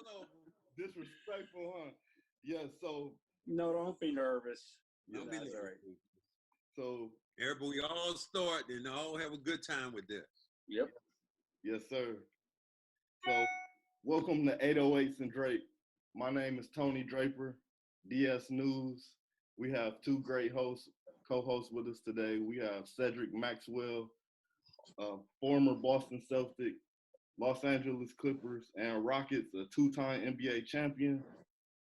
of them. Disrespectful, huh? Yeah, so. No, don't be nervous. Don't be nervous. Right. So. Everybody, we all start and all have a good time with this. Yep. Yes, sir. So, welcome to 808s and Drake. My name is Tony Draper, DS News. We have two great co-hosts with us today. We have Cedric Maxwell, former Boston Celtic, Los Angeles Clippers, and Rockets, a two-time NBA champion.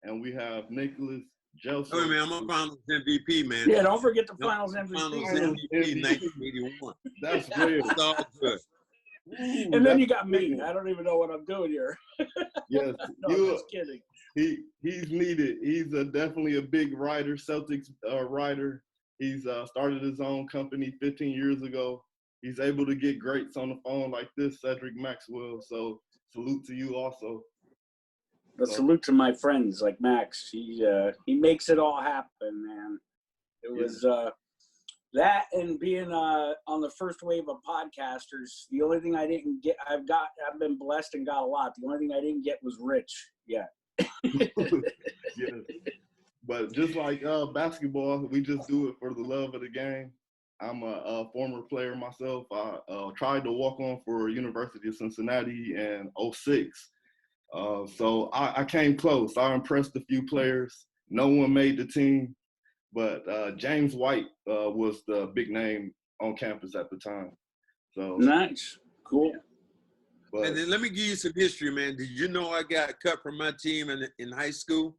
And we have Nicholas Gelso. Oh, man, I'm a Finals MVP, man. Yeah, don't forget the Finals MVP. Finals MVP 1981. That's real. It's all good. Ooh, and then you got me. I don't even know what I'm doing here. Yes, no, I'm just kidding. He's needed. He's definitely a big writer, Celtics writer. He's started his own company 15 years ago. He's able to get greats on the phone like this, Cedric Maxwell. So salute to you also. But salute to my friends like Max. He makes it all happen, man. It was that and being on the first wave of podcasters. The only thing I didn't get, I've been blessed and got a lot. The only thing I didn't get was rich. Yeah. Yeah. But just like basketball, we just do it for the love of the game. I'm a former player myself. I tried to walk on for University of Cincinnati in 2006. So I came close. I impressed a few players. No one made the team. But James White was the big name on campus at the time. So nice, cool. But, and then let me give you some history, man. Did you know I got cut from my team in high school?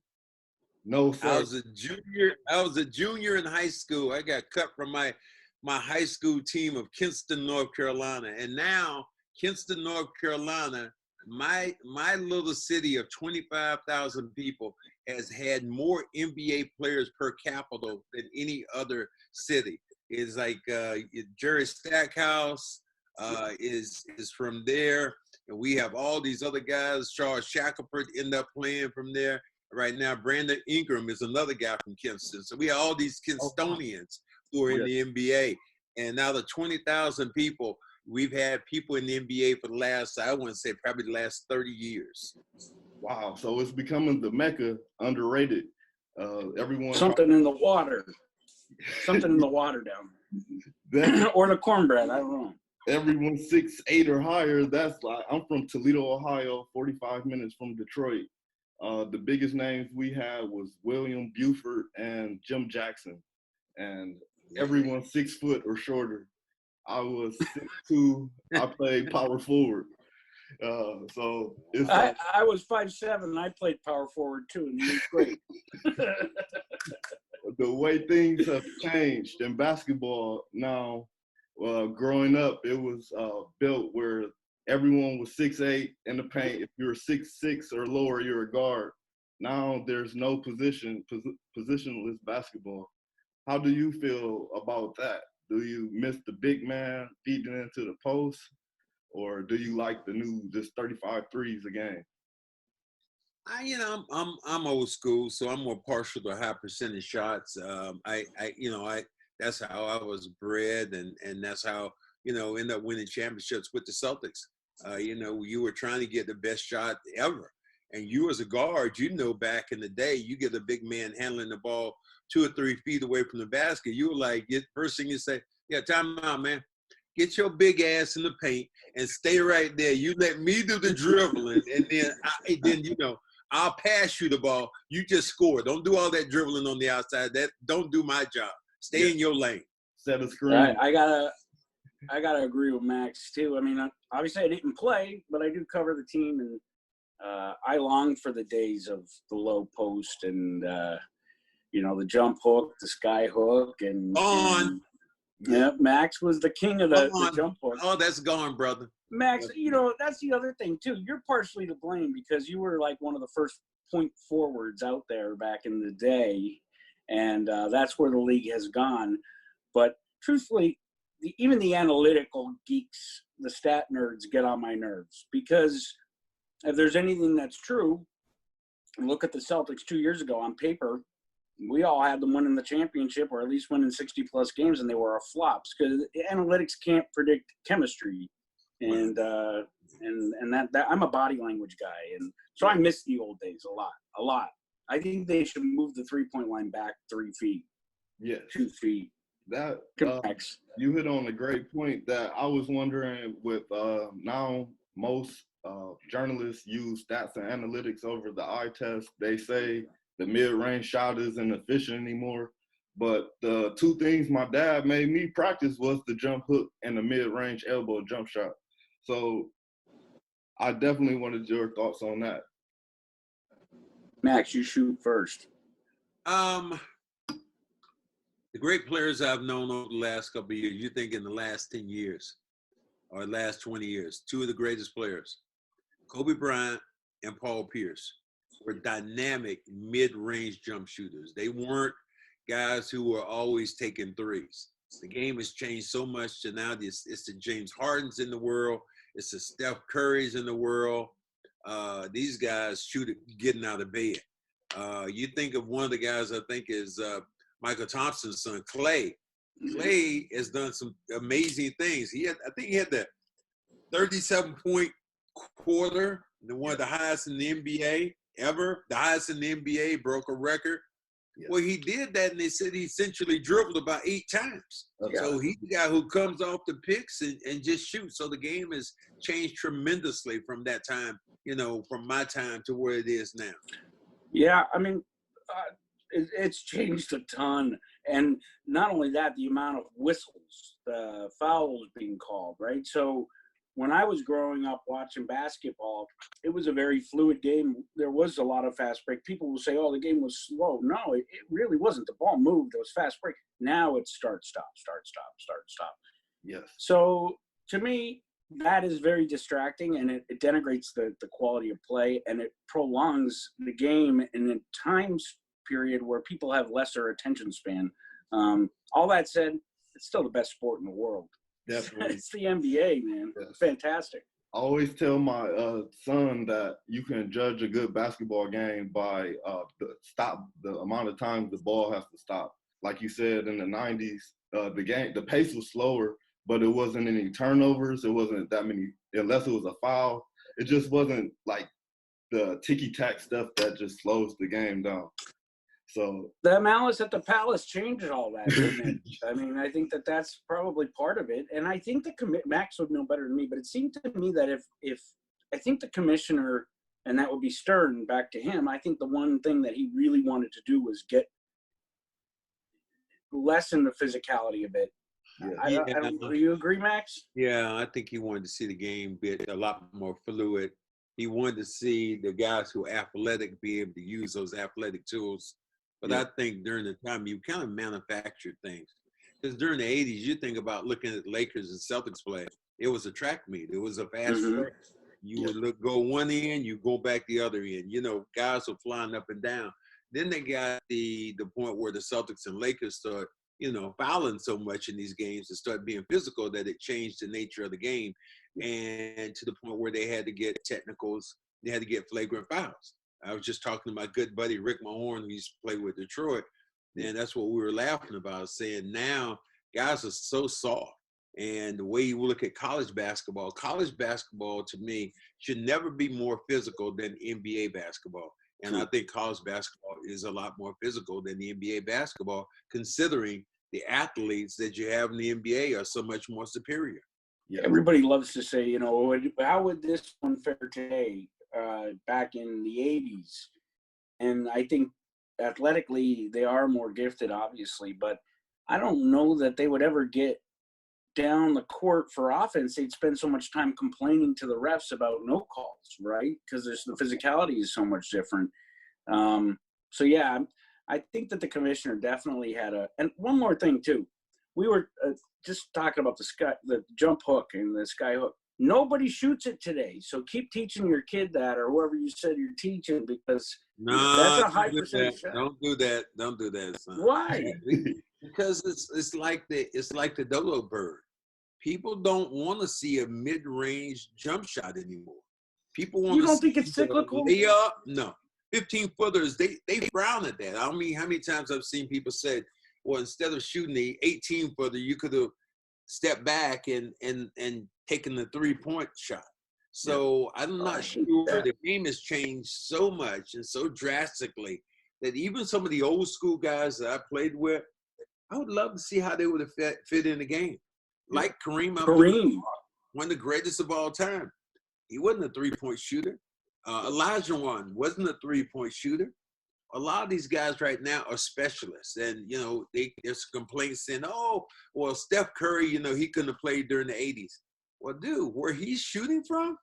No, sir. I was a junior in high school. I got cut from my high school team of Kinston, North Carolina, and now Kinston, North Carolina, my little city of 25,000 people, has had more NBA players per capita than any other city. It's like Jerry Stackhouse is from there, and we have all these other guys. Charles Shackelford ended up playing from there. Right now, Brandon Ingram is another guy from Kinston. So we have all these Kinstonians who are in the NBA. And now the 20,000 people, we've had people in the NBA for the last, I wouldn't say probably the last 30 years. Wow. So it's becoming the Mecca, underrated. Everyone. Something in the water. Something in the water down. Or the cornbread, I don't know. Everyone 6'8" or higher. That's like, I'm from Toledo, Ohio, 45 minutes from Detroit. The biggest names we had was William Buford and Jim Jackson. And everyone 6 foot or shorter. I was 6'2". I played power forward. So it's I was 5'7". And I played power forward too, and it was great. The way things have changed in basketball now, growing up, it was built where everyone was 6'8" in the paint. If you're 6'6" or lower, you're a guard. Now there's no positionless basketball. How do you feel about that? Do you miss the big man feeding into the post, or do you like the new just 35 threes a game? I'm old school, so I'm more partial to high percentage shots. That's how I was bred, and that's how end up winning championships with the Celtics. You were trying to get the best shot ever, and you as a guard, back in the day, you get a big man handling the ball 2 or 3 feet away from the basket. You were like, first thing you say, yeah, time out, man. Get your big ass in the paint and stay right there. You let me do the dribbling, and then I'll pass you the ball. You just score. Don't do all that dribbling on the outside. Don't do my job. Stay in your lane. Set a screen. I gotta agree with Max too. I mean, obviously I didn't play, but I do cover the team, and I long for the days of the low post and the jump hook, the sky hook, and Max was the king of the jump hook. Oh, that's gone, brother. Max, that's the other thing too. You're partially to blame because you were like one of the first point forwards out there back in the day, and that's where the league has gone. But truthfully, even the analytical geeks, the stat nerds, get on my nerves because if there's anything that's true, look at the Celtics 2 years ago. On paper, we all had them winning the championship or at least winning 60-plus games, and they were our flops because analytics can't predict chemistry. And and that I'm a body language guy, and so I miss the old days a lot. I think they should move the 3-point line back 3 feet. Yes. 2 feet. That you hit on a great point that I was wondering with now most journalists use stats and analytics over the eye test. They say the mid-range shot isn't efficient anymore. But the two things my dad made me practice was the jump hook and the mid-range elbow jump shot. So I definitely wanted your thoughts on that. Max, you shoot first. The great players I've known over the last couple of years, you think in the last 10 years or last 20 years, two of the greatest players, Kobe Bryant and Paul Pierce, were dynamic mid-range jump shooters. They weren't guys who were always taking threes. The game has changed so much to now it's the James Hardens in the world. It's the Steph Currys in the world. These guys shoot it getting out of bed. You think of one of the guys I think is Michael Thompson's son, Clay. Clay has done some amazing things. I think he had the 37-point quarter, one of the highest in the NBA ever. The highest in the NBA, broke a record. Yeah. Well, he did that, and they said he essentially dribbled about 8 times. Okay. So he's the guy who comes off the picks and just shoots. So the game has changed tremendously from that time, from my time to where it is now. Yeah, I mean, it's changed a ton. And not only that, the amount of whistles, the fouls being called, right? So when I was growing up watching basketball, it was a very fluid game. There was a lot of fast break. People will say, oh, the game was slow. No, it really wasn't. The ball moved. It was fast break. Now it's start, stop, start, stop, start, stop. Yes. So to me, that is very distracting, and it denigrates the quality of play, and it prolongs the game in a time period where people have lesser attention span. All that said, it's still the best sport in the world. Definitely. It's the NBA, man. Yes. Fantastic. I always tell my son that you can judge a good basketball game by the amount of times the ball has to stop. Like you said, in the 90s, the pace was slower, but it wasn't any turnovers. It wasn't that many, unless it was a foul. It just wasn't like the ticky-tack stuff that just slows the game down. So the Malice at the Palace changed all that, didn't it? I mean, I think that's probably part of it. And I think Max would know better than me, but it seemed to me that if I think the commissioner, and that would be Stern, back to him, I think the one thing that he really wanted to do was lessen the physicality a bit. Yeah. Do you agree, Max? Yeah, I think he wanted to see the game a lot more fluid. He wanted to see the guys who are athletic be able to use those athletic tools. But I think during the time, you kind of manufactured things. Because during the 80s, you think about looking at Lakers and Celtics play, it was a track meet. It was a fast track. You would go one end, you go back the other end. Guys were flying up and down. Then they got the point where the Celtics and Lakers start, fouling so much in these games and start being physical that it changed the nature of the game. And to the point where they had to get technicals, they had to get flagrant fouls. I was just talking to my good buddy Rick Mahorn, who used to play with Detroit, and that's what we were laughing about, saying now guys are so soft. And the way you look at college basketball to me should never be more physical than NBA basketball. And I think college basketball is a lot more physical than the NBA basketball, considering the athletes that you have in the NBA are so much more superior. Yeah. Everybody loves to say, how would this one fare today? Back in the 80s, and I think athletically they are more gifted, obviously, but I don't know that they would ever get down the court for offense. They'd spend so much time complaining to the refs about no calls, right? Because the physicality is so much different. So yeah, I think that the commissioner definitely had and one more thing too. We were just talking about the jump hook and the sky hook. Nobody shoots it today, so keep teaching your kid that, or whoever you said you're teaching, because that's a high percentage shot. Don't do that. Don't do that, son. Why? Because it's like the dodo bird. People don't want to see a mid-range jump shot anymore. People want. You don't think it's cyclical? No, 15-footers. They frown at that. I don't mean how many times I've seen people say, well, instead of shooting the 18-footer, you could have stepped back and taking the 3-point shot. So I'm not sure the game has changed so much and so drastically that even some of the old school guys that I played with, I would love to see how they would have fit in the game. Like Kareem Abdul-Jabbar, one of the greatest of all time. He wasn't a three-point shooter. Elijah Wan wasn't a three-point shooter. A lot of these guys right now are specialists. And, you know, there's complaints saying, oh, well, Steph Curry, you know, he couldn't have played during the 80s. Well, dude, where he's shooting from,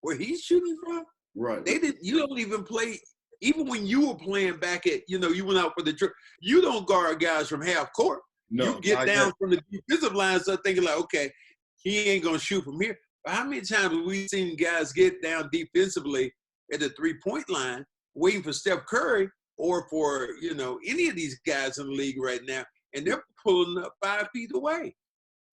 right? You don't even play. Even when you were playing back at, you know, you went out for the trip, you don't guard guys from half court. No, you get down from the defensive line, so thinking like, okay, he ain't going to shoot from here. But how many times have we seen guys get down defensively at the three-point line waiting for Steph Curry or for, you know, any of these guys in the league right now, and they're pulling up 5 feet away.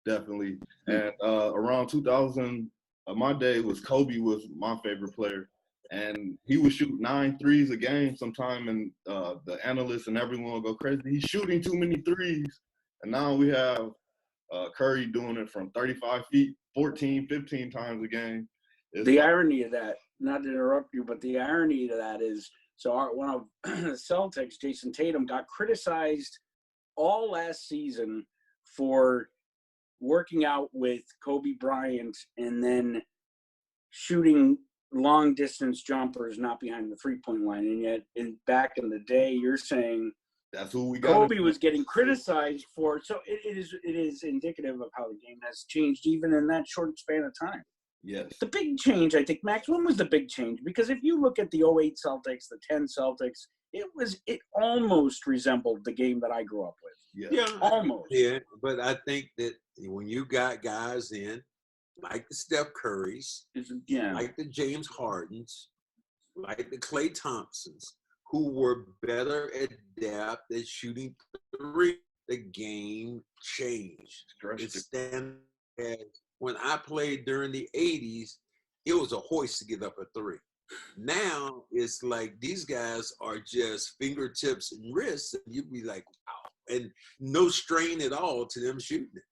Definitely. And around 2000, my day was Kobe was my favorite player. And he would shoot 9 threes a game sometime, and the analysts and everyone will go crazy. He's shooting too many threes. And now we have Curry doing it from 35 feet, 14, 15 times a game. The irony of that, not to interrupt you, but the irony of that is, one of the Celtics, Jason Tatum, got criticized all last season for working out with Kobe Bryant and then shooting long distance jumpers not behind the 3-point line. And yet back in the day, you're saying that's who we got. Kobe was getting criticized for. So it is indicative of how the game has changed even in that short span of time. Yes. The big change, I think, Max, when was the big change? Because if you look at the 08 Celtics, the 10 Celtics, it almost resembled the game that I grew up with. Yeah, almost. Yeah, but I think that when you got guys in like the Steph Currys, like the James Hardens, like the Klay Thompsons, who were better adept at shooting three, the game changed. When I played during the 80s, it was a hoist to get up a three. Now it's like these guys are just fingertips and wrists, and you'd be like, wow, and no strain at all to them shooting it.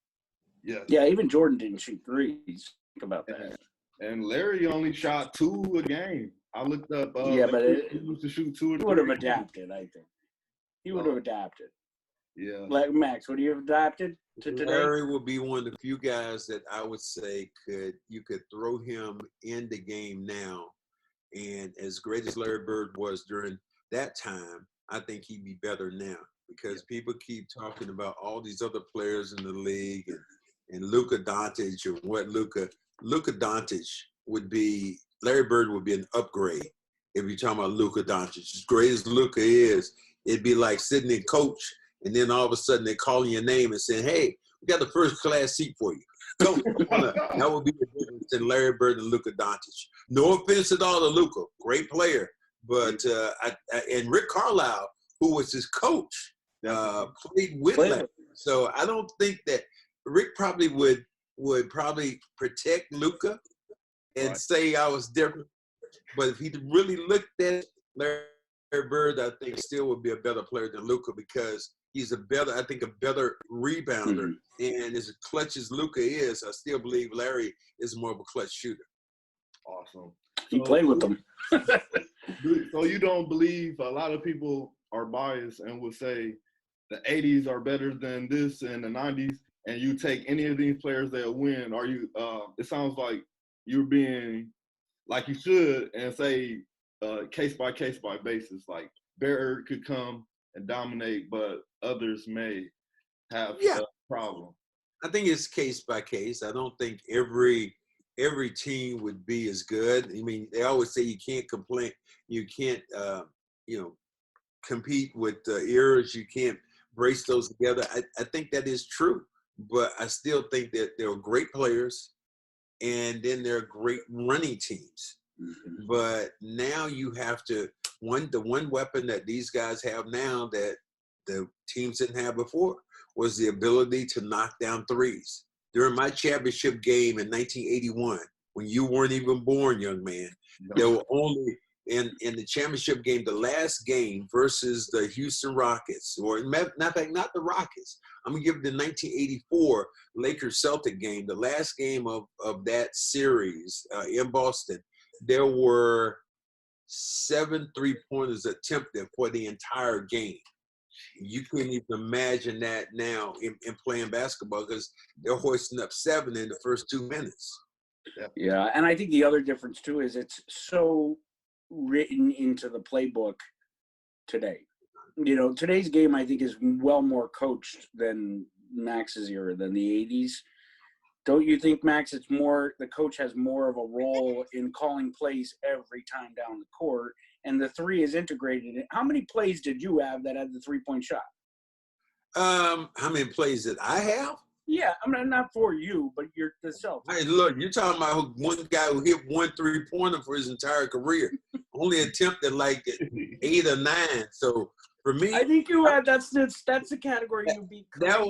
Yeah, even Jordan didn't shoot threes. Think about that. And Larry only shot 2 a game. I looked up. But he used to shoot 2 or 3. He would have adapted, I think. He would have adapted. Yeah. Like Max, would you have adapted to today? Larry would be one of the few guys that I would say you could throw him in the game now. And as great as Larry Bird was during that time, I think he'd be better now because people keep talking about all these other players in the league and Luka Doncic and what Luka Doncic would be. Larry Bird would be an upgrade if you're talking about Luka Doncic. As great as Luka is, it'd be like sitting in coach, and then all of a sudden they're calling your name and saying, hey, we got the first class seat for you. So that would be the difference in Larry Bird and Luka Doncic. No offense at all to Luka, great player. But and Rick Carlisle, who was his coach, played with Larry. So I don't think that Rick probably would probably protect Luka and say I was different. But if he really looked at Larry Bird, I think still would be a better player than Luka because he's a better rebounder. And as clutch as Luka is, I still believe Larry is more of a clutch shooter. Awesome. He played with them. So you don't believe a lot of people are biased and will say the 80s are better than this and the 90s, and you take any of these players that win. Are you? It sounds like you're being like you should and say case by basis. Like Bird could come and dominate, but others may have a problem. I think it's case by case. I don't think every team would be as good. I mean, they always say you can't compete with eras. You can't brace those together. I think that is true, but I still think that there are great players, and then there are great running teams. Mm-hmm. But now you have to the one weapon that these guys have now that the teams didn't have before was the ability to knock down threes. During my championship game in 1981, when you weren't even born, young man, there were only in the championship game, the last game versus the Houston Rockets, or matter of fact, not the Rockets. I'm gonna give it the 1984 Lakers Celtic game, the last game of that series in Boston. There were 7 3-pointers attempted for the entire game. You couldn't even imagine that now in playing basketball, because they're hoisting up 7 in the first 2 minutes. Yeah, and I think the other difference too is it's so written into the playbook today. You know, today's game I think is well more coached than Max's era, than the 80s. Don't you think, Max, it's more, the coach has more of a role in calling plays every time down the court, and the three is integrated? How many plays did you have that had the 3-point shot? How many plays did I have? Yeah, I mean, not for you, but the Celtics. Hey, look, you're talking about one guy who hit 1 3-pointer for his entire career. Only attempted like 8 or 9. So for me, I think you had that's the category you beat. That's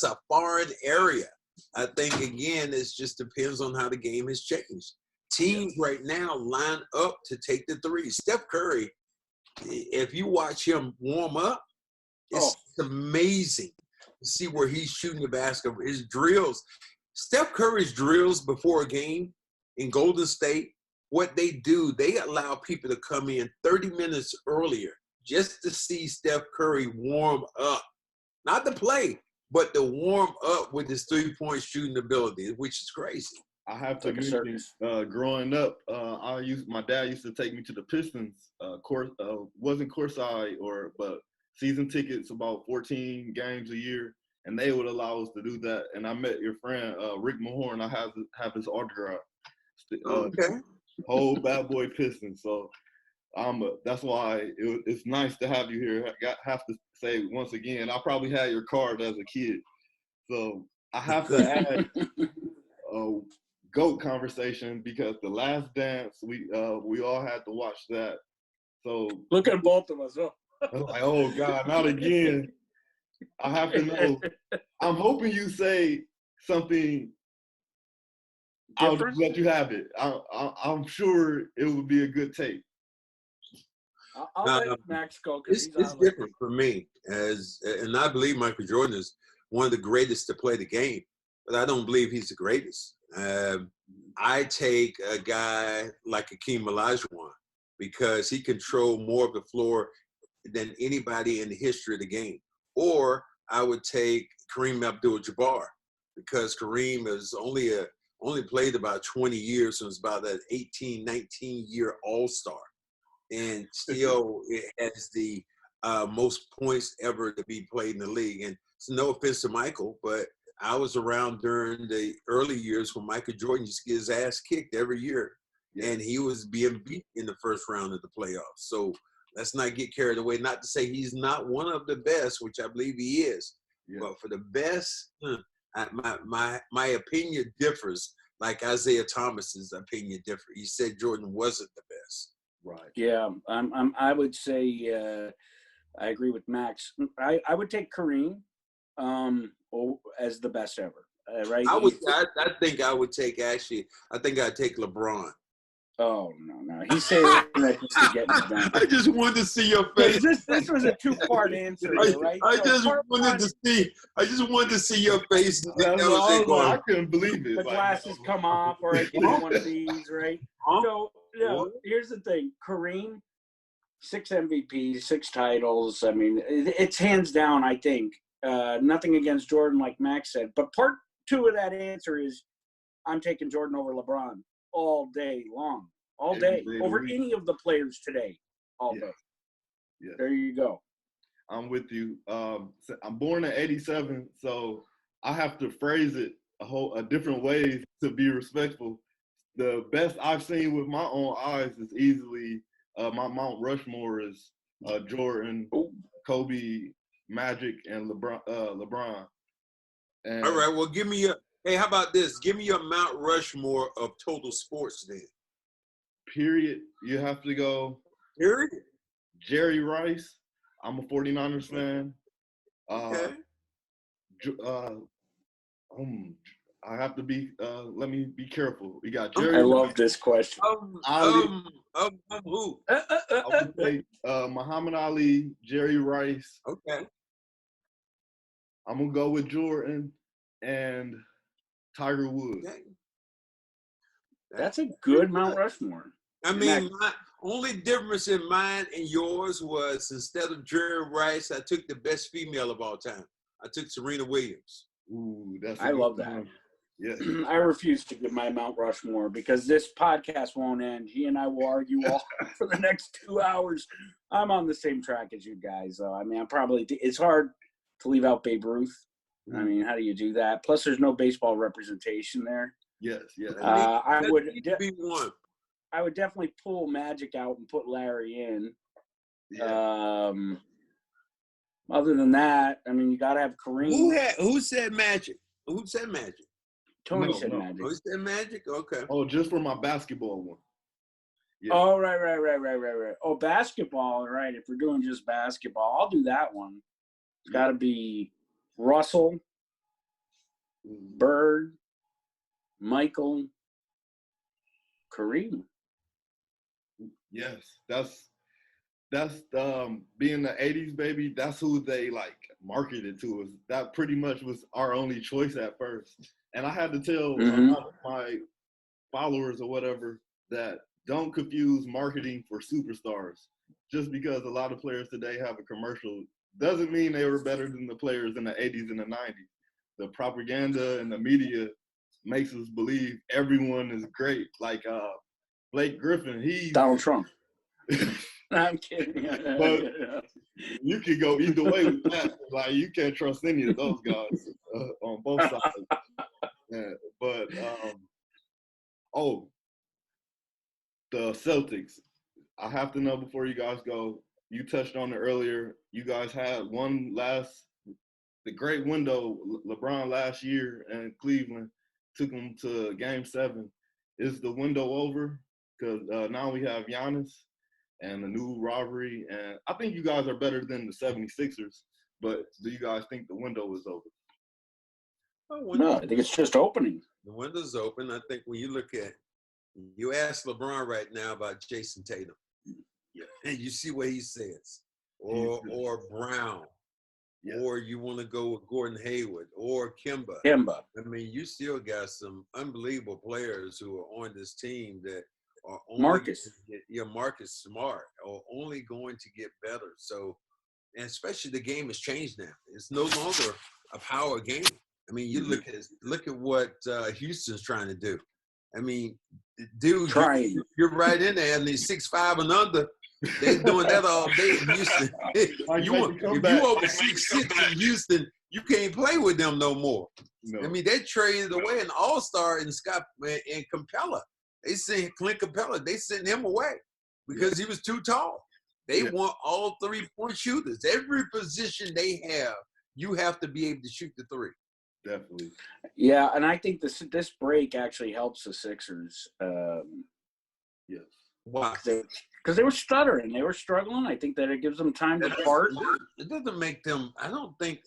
a foreign area. I think again, it just depends on how the game has changed. Teams right now line up to take the three. Steph Curry, if you watch him warm up, it's amazing to see where he's shooting the basketball. His drills, Steph Curry's drills before a game in Golden State, what they do, they allow people to come in 30 minutes earlier just to see Steph Curry warm up. Not to play, but to warm up with his 3-point shooting ability, which is crazy. I have to mention, growing up, my dad used to take me to the Pistons wasn't courtside but season tickets, about 14 games a year, and they would allow us to do that. And I met your friend Rick Mahorn. I have his autograph. Okay. Whole bad boy Pistons. So that's why it's nice to have you here. I have to say once again, I probably had your card as a kid, so I have to add a GOAT conversation, because the Last Dance, we all had to watch that. So look at both of us. Oh. I was like, oh God, not again. I have to know. I'm hoping you say something. I'll just let you have it. I'm sure it would be a good take. I'll let Max go. It's different for me, and I believe Michael Jordan is one of the greatest to play the game, but I don't believe he's the greatest. I take a guy like Hakeem Olajuwon because he controlled more of the floor than anybody in the history of the game. Or I would take Kareem Abdul-Jabbar, because Kareem is only played about 20 years, and was about that 18, 19-year all-star. And still it has the most points ever to be played in the league. And it's no offense to Michael, but I was around during the early years when Michael Jordan used to get his ass kicked every year, and he was being beat in the first round of the playoffs. So let's not get carried away. Not to say he's not one of the best, which I believe he is, but for the best, my opinion differs. Like Isaiah Thomas's opinion differs. He said Jordan wasn't the best. Right. Yeah, I would say I agree with Max. I would take Kareem as the best ever. Right? I think I would take I think I'd take LeBron. Oh no! He's saying that just to get it done. I just wanted to see your face. This was a 2-part answer, right? I just wanted to see your face. I couldn't believe it. The glasses come off, or I get one of these, right? So here's the thing: Kareem, 6 MVPs, 6 titles. I mean, it's hands down. I think nothing against Jordan, like Max said, but part 2 of that answer is I'm taking Jordan over LeBron. All day long, all day, over any of the players today, all day. Yeah. There you go. I'm with you. I'm born in '87, so I have to phrase it a different way to be respectful. The best I've seen with my own eyes is easily my Mount Rushmore is Jordan, Kobe, Magic, and LeBron. And all right, well, give me hey, how about this? Give me your Mount Rushmore of total sports then. Period. You have to go. Period. Jerry Rice. I'm a 49ers fan. Okay. I have to be. Let me be careful. We got I Jerry. love this question. Ali. Who? I would say Muhammad Ali, Jerry Rice. Okay. I'm gonna go with Jordan and Tiger Woods. Okay. That's a good Mount Rushmore. I mean, my only difference in mine and yours was instead of Jerry Rice, I took the best female of all time. I took Serena Williams. Ooh, that's. I love that. Yeah. I refuse to give my Mount Rushmore because this podcast won't end. He and I will argue all for the next 2 hours. I'm on the same track as you guys, though. I mean, it's hard to leave out Babe Ruth. I mean, how do you do that? Plus, there's no baseball representation there. Yes, yes. I would be one. I would definitely pull Magic out and put Larry in. Yeah. Other than that, I mean, you got to have Kareem. Who said Magic? Who said Magic? Tony said Magic. Who said Magic? Okay. Oh, just for my basketball one. Yeah. Oh, right. Oh, basketball, right. If we're doing just basketball, I'll do that one. It's got to be Russell, Bird, Michael, Kareem. Yes, that's being the 80s baby. That's who they like marketed to us. That pretty much was our only choice at first. And I had to tell my followers or whatever that don't confuse marketing for superstars. Just because a lot of players today have a commercial doesn't mean they were better than the players in the 80s and the 90s. The propaganda and the media makes us believe everyone is great. Like Blake Griffin, he's Donald Trump. I'm kidding. But you could go either way with that. Like you can't trust any of those guys on both sides. Yeah, but the Celtics. I have to know before you guys go. You touched on it earlier. You guys had the great window. LeBron last year in Cleveland took them to Game 7. Is the window over? Because now we have Giannis and the new rivalry. And I think you guys are better than the 76ers. But do you guys think the window is over? No, I think it's just opening. The window's open. I think when you look at, you ask LeBron right now about Jason Tatum, and you see what he says, or Brown, or you want to go with Gordon Hayward or Kemba. I mean, you still got some unbelievable players who are on this team that are only Marcus Smart, are only going to get better. So, and especially the game has changed now. It's no longer a power game. I mean, you look at what Houston's trying to do. I mean, dude, you're right in there, and these 6'5" and under, they're doing that all day in Houston. If you over 6'6" in Houston, you can't play with them no more. No. I mean, they traded away an all-star in Scott and Capella. They sent Clint Capella. They sent him away because he was too tall. They want all 3-point shooters. Every position they have, you have to be able to shoot the three. Definitely. Yeah, and I think this break actually helps the Sixers. Yes. Why? Because they were stuttering. They were struggling. I think that it gives them time to part. It doesn't make them – I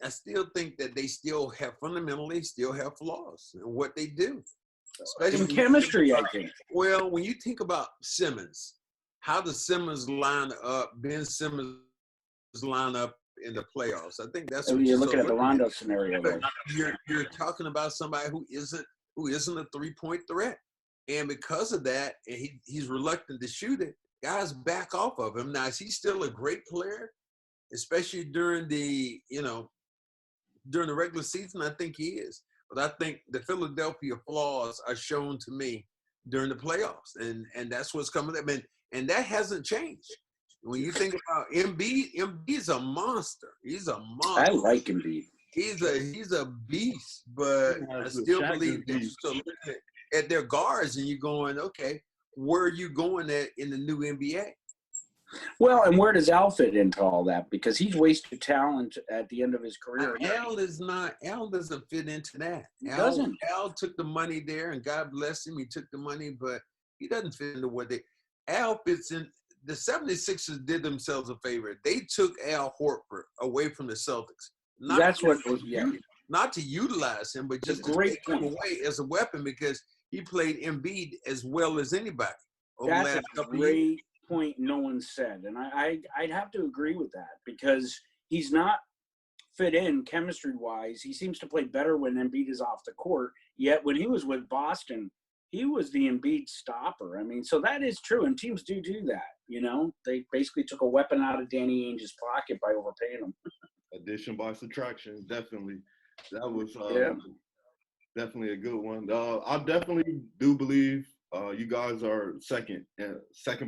still think that they still have – fundamentally still have flaws in what they do. Especially in chemistry, I think. Well, when you think about Simmons, how does Simmons line up, Ben Simmons line up in the playoffs? I think that's what you're looking at the Rondo scenario. You're talking about somebody who isn't a 3-point threat, and because of that, and he's reluctant to shoot it. Guys back off of him. Now, is he still a great player, especially during the regular season? I think he is, but I think the Philadelphia flaws are shown to me during the playoffs, and that's what's coming up, and that hasn't changed. When you think about Embiid's a monster. He's a monster. I like Embiid. He's a beast, but I still believe that you're still looking at their guards and you're going, okay, where are you going at in the new NBA? Well, and where does Al fit into all that? Because he's wasted talent at the end of his career. Al doesn't fit into that. Al took the money there, and God bless him. He took the money, but he doesn't fit into what Al fits in. The 76ers did themselves a favor. They took Al Horford away from the Celtics. not to utilize him, but just to take him away as a weapon because he played Embiid as well as anybody over the That's last a couple of years. great point no one said. And I'd have to agree with that because he's not fit in chemistry-wise. He seems to play better when Embiid is off the court. Yet when he was with Boston, he was the Embiid stopper. I mean, so that is true, and teams do that, you know? They basically took a weapon out of Danny Ainge's pocket by overpaying him. Addition by subtraction, definitely. That was definitely a good one. I definitely do believe you guys are second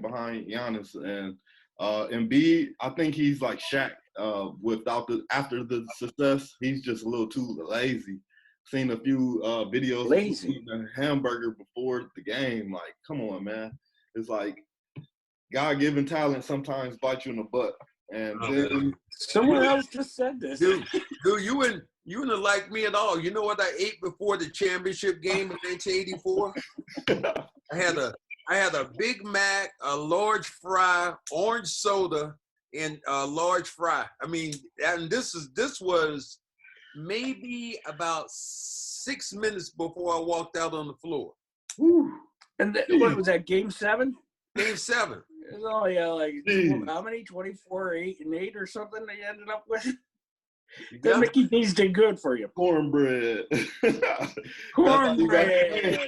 behind Giannis. And Embiid, I think he's like Shaq. After the success, he's just a little too lazy. Seen a few videos of eating a hamburger before the game. Like, come on, man. It's like God-given talent sometimes bites you in the butt. And then someone else just said this. Dude, you wouldn't like me at all. You know what I ate before the championship game in 1984? I had a Big Mac, a large fry, orange soda, and a large fry. I mean, and this was maybe about 6 minutes before I walked out on the floor. Woo. And what was that, Game 7? Game 7. Oh, yeah, like, how many? 24, 8, and 8 or something they ended up with? That Mickey D's did good for you. Cornbread. Cornbread.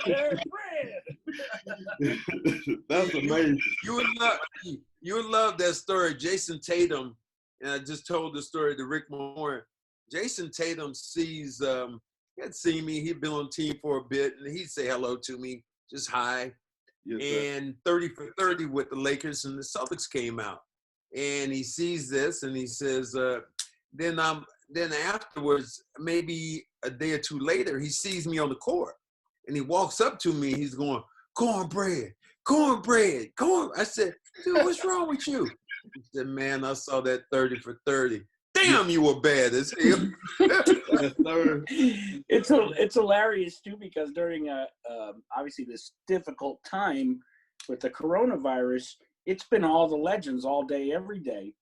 That's amazing. You would love that story. Jason Tatum, and I just told the story to Rick Moore. Jason Tatum sees, he had seen me. He'd been on the team for a bit, and he'd say hello to me, just hi. Yes, and 30 for 30 with the Lakers, and the Celtics came out. And he sees this, and he says, then afterwards, maybe a day or two later, he sees me on the court, and he walks up to me. He's going, cornbread. I said, dude, what's wrong with you? He said, man, I saw that 30 for 30. Damn, you were bad as hell. It's hilarious too because during obviously this difficult time with the coronavirus, it's been all the legends all day, every day.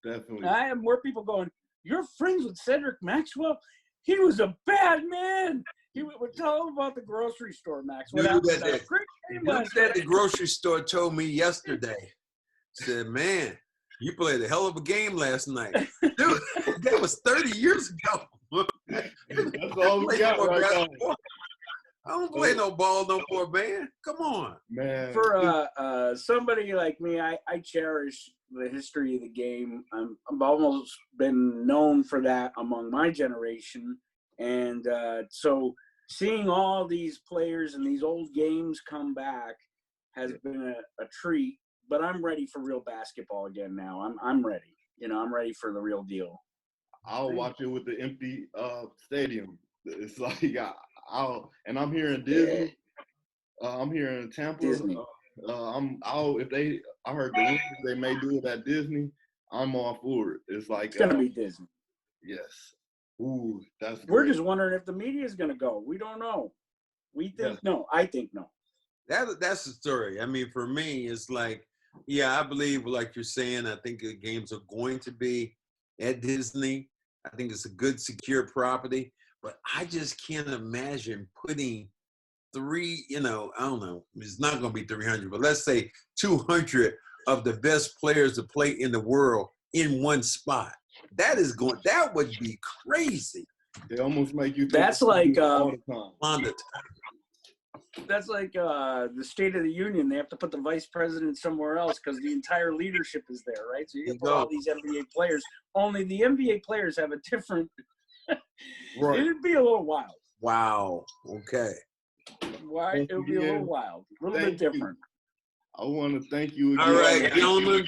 Definitely. I have more people going, "You're friends with Cedric Maxwell? He was a bad man." He would tell him about the grocery store, Maxwell. The grocery store told me yesterday. Said, man, you played a hell of a game last night. Dude, that was 30 years ago. That's all we got right now. I don't play no ball no more, man. Come on. Man. For somebody like me, I cherish the history of the game. I've almost been known for that among my generation. And so seeing all these players and these old games come back has been a treat. But I'm ready for real basketball again now. I'm ready. You know, I'm ready for the real deal. I'll watch it with the empty stadium. It's like I'm here in Disney. I'm here in Tampa. Disney. I heard they may do it at Disney. I'm all for it. It's like it's gonna be Disney. Yes. Ooh, that's great. We're just wondering if the media is gonna go. We don't know. We think no. I think no. That's the story. I mean, for me, it's like, yeah, I believe, like you're saying, I think the games are going to be at Disney. I think it's a good, secure property. But I just can't imagine putting I don't know, it's not going to be 300, but let's say 200 of the best players to play in the world in one spot. That would be crazy. They almost make you think that's like all the time. That's like the State of the Union. They have to put the vice president somewhere else because the entire leadership is there, right? So you can put all these NBA players. Only the NBA players have a different right. It'd be a little wild. Wow. Okay. Why? It would be a little wild. A little bit different. I want to thank you again. All right, gentlemen.